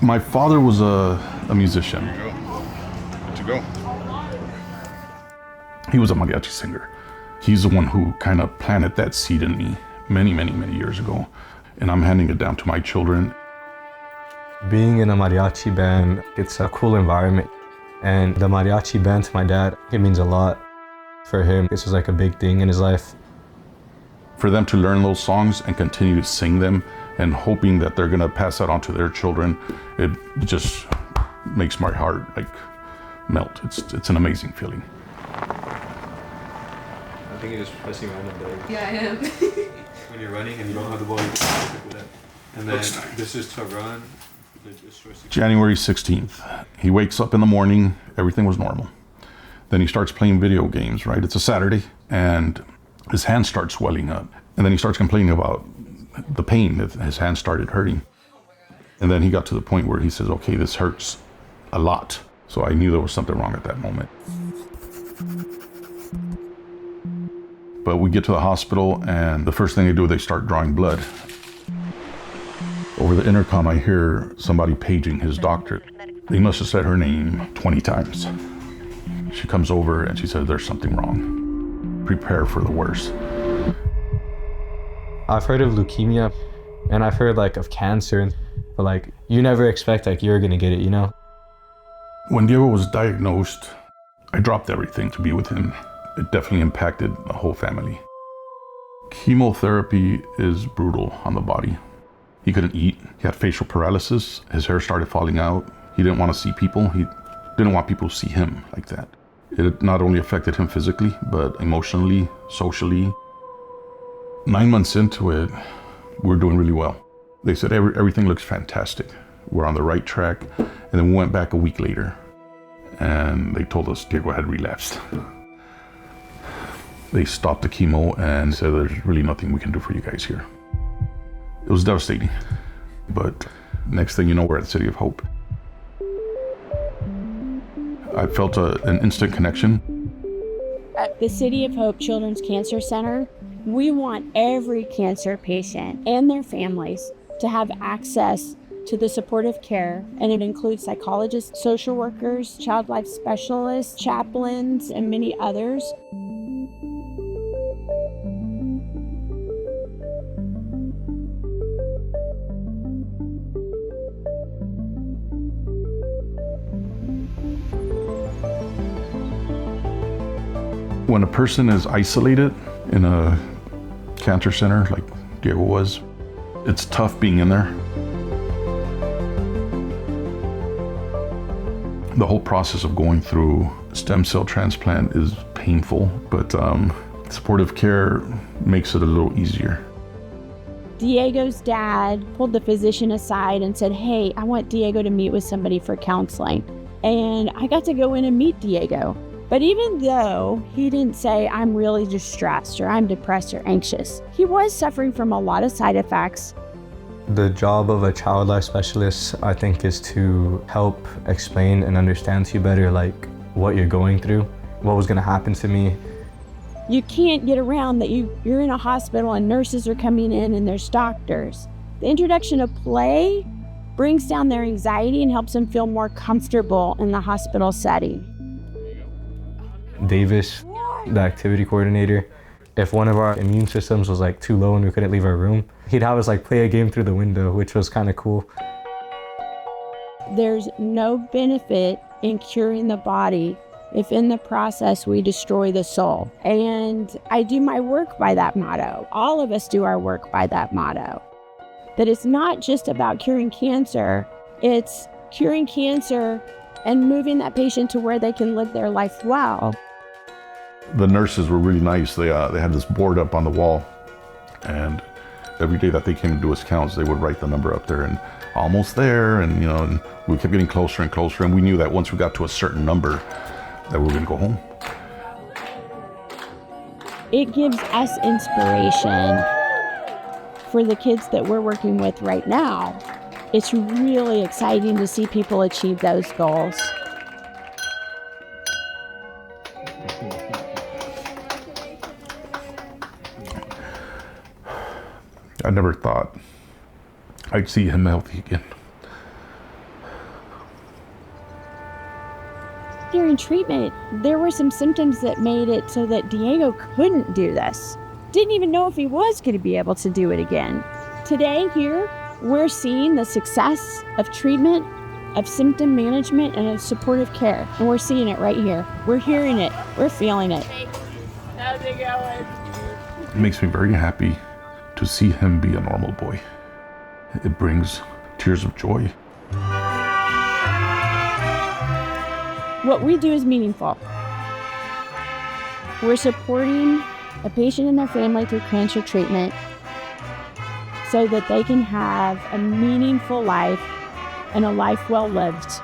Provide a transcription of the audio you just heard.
My father was a musician. There you go. Good to go. He was a mariachi singer. He's the one who kind of planted that seed in me many, many, many years ago. And I'm handing it down to my children. Being in a mariachi band, it's a cool environment. And the mariachi band to my dad, it means a lot. For him, this was like a big thing in his life. For them to learn those songs and continue to sing them and hoping that they're gonna pass that on to their children, it just makes my heart like melt. It's an amazing feeling. I think you're just pressing random buttons. Yeah, I am. When you're running and you don't have the ball, you can pick it up. And then this is to run. January 16th, he wakes up in the morning, everything was normal. Then he starts playing video games, right? It's a Saturday, and his hand starts swelling up. And then he starts complaining about the pain that his hand started hurting. And then he got to the point where he says, okay, this hurts a lot. So I knew there was something wrong at that moment. But we get to the hospital, and the first thing they do, they start drawing blood. Over the intercom, I hear somebody paging his doctor. They must have said her name 20 times. She comes over and she said, there's something wrong. Prepare for the worst. I've heard of leukemia, and I've heard like of cancer, but like you never expect like you're gonna get it, you know? When Diego was diagnosed, I dropped everything to be with him. It definitely impacted the whole family. Chemotherapy is brutal on the body. He couldn't eat. He had facial paralysis. His hair started falling out. He didn't want to see people. He didn't want people to see him like that. It not only affected him physically, but emotionally, socially. 9 months into it, we're doing really well. They said everything looks fantastic. We're on the right track. And then we went back a week later, and they told us Diego had relapsed. They stopped the chemo and said there's really nothing we can do for you guys here. It was devastating, but next thing you know, we're at the City of Hope. I felt an instant connection. At the City of Hope Children's Cancer Center, we want every cancer patient and their families to have access to the supportive care, and it includes psychologists, social workers, child life specialists, chaplains, and many others. When a person is isolated in a cancer center like Diego was, it's tough being in there. The whole process of going through stem cell transplant is painful, but supportive care makes it a little easier. Diego's dad pulled the physician aside and said, hey, I want Diego to meet with somebody for counseling. And I got to go in and meet Diego. But even though he didn't say, I'm really distressed or I'm depressed or anxious, he was suffering from a lot of side effects. The job of a child life specialist, I think, is to help explain and understand to you better, like what you're going through, what was gonna happen to me. You can't get around that you're in a hospital and nurses are coming in and there's doctors. The introduction of play brings down their anxiety and helps them feel more comfortable in the hospital setting. Davis, the activity coordinator, if one of our immune systems was like too low and we couldn't leave our room, he'd have us like play a game through the window, which was kind of cool. There's no benefit in curing the body if in the process we destroy the soul. And I do my work by that motto. All of us do our work by that motto. That it's not just about curing cancer, it's curing cancer and moving that patient to where they can live their life well. The nurses were really nice. They had this board up on the wall, and every day that they came to do us counts, they would write the number up there and almost there, and and we kept getting closer and closer, and we knew that once we got to a certain number that we were gonna go home. It gives us inspiration for the kids that we're working with right now. It's really exciting to see people achieve those goals. I never thought I'd see him healthy again. During treatment, there were some symptoms that made it so that Diego couldn't do this. Didn't even know if he was going to be able to do it again. Today, here, we're seeing the success of treatment, of symptom management, and of supportive care. And we're seeing it right here. We're hearing it. We're feeling it. How's it going? It makes me very happy to see him be a normal boy. It brings tears of joy. What we do is meaningful. We're supporting a patient and their family through cancer treatment so that they can have a meaningful life and a life well lived.